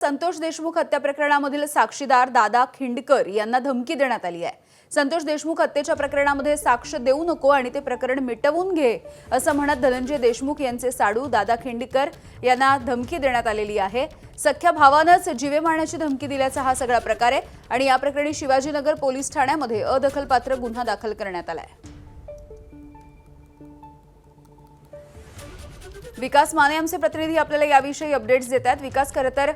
संतोष देशमुख हत्या प्रकरणामधील साक्षीदार दादा खिंडकर यांना धमकी देण्यात आली आहे। संतोष देशमुख हत्येच्या प्रकरणामध्ये साक्ष देऊ नको आणि ते प्रकरण मिटवून घे असं म्हणत धनंजय देशमुख यांचे साडू दादा खिंडकर यांना धमकी देण्यात आलेली आहे। सख्या भावानंच जीवे मारण्याची धमकी दिल्याचा हा सगळा प्रकार आहे आणि या प्रकरणी शिवाजीनगर पोलीस ठाण्यामध्ये अदखलपात्र गुन्हा दाखल करण्यात आला आहे। विकास माने आमचे प्रतिनिधी आपल्याला याविषयी अपडेट्स देतात। विकास, खरं तर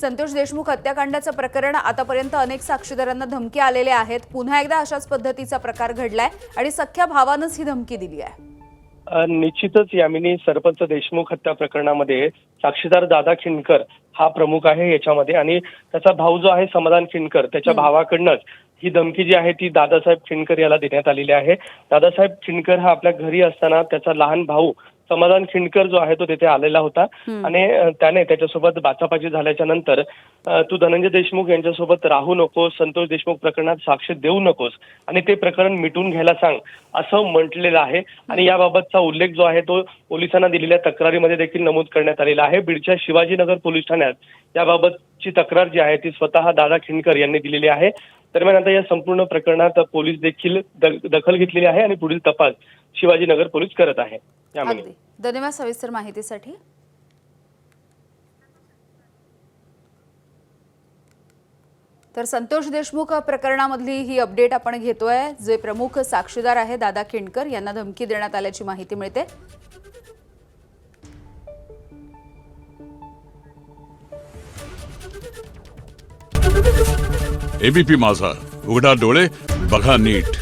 संतोष देशमुख हत्याकांडाचं प्रकरण आतापर्यंत अनेक साक्षीदारांना धमकी आलेल्या आहेत। पुन्हा एकदा अशाच पद्धतीचा प्रकार घडलाय आणि सख्या भावानंच ही धमकी दिली आहे। निश्चितच यामिनी, सरपंच देशमुख हत्या प्रकरणामध्ये साक्षीदार दादा खिंडकर हा प्रमुख आहे याच्यामध्ये, आणि त्याचा भाऊ जो आहे समाधान खिंडकर त्याच्या भावाकडनंच ही धमकी जी आहे ती दादासाहेब खिंडकर याला देण्यात आलेली आहे। दादासाहेब खिंडकर हा आपल्या घरी असताना त्याचा लहान भाऊ समाधान खिंडकर जो आहे तो तिथे आलेला होता आणि त्याने त्याच्यासोबत बाचाबाची झाल्याच्या नंतर तू धनंजय देशमुख यांच्यासोबत राहू नकोस, संतोष देशमुख प्रकरणात साक्ष देऊ नकोस आणि ते प्रकरण मिटून घ्यायला सांग असं म्हटलेलं आहे। आणि याबाबतचा उल्लेख जो आहे तो पोलिसांना दिलेल्या तक्रारीमध्ये देखील नमूद करण्यात आलेला आहे। बीडच्या शिवाजीनगर पोलीस ठाण्यात याबाबतची तक्रार जी आहे ती स्वतः दादा खिंडकर यांनी दिलेली आहे। दरम्यान आता या संपूर्ण प्रकरणात पोलीस देखील दखल घेतलेली आहे आणि पुढील तपास शिवाजीनगर पोलीस करत आहे। धन्यवाद सविस्तर माहितीसाठी। तर संतोष देशमुख प्रकरणामधली ही अपडेट आपण घेतोय। जे प्रमुख साक्षीदार आहे दादा खिंडकर यांना धमकी देण्यात आल्याची माहिती मिळते। एबीपी माझा, उघडा डोळे बघा नीट।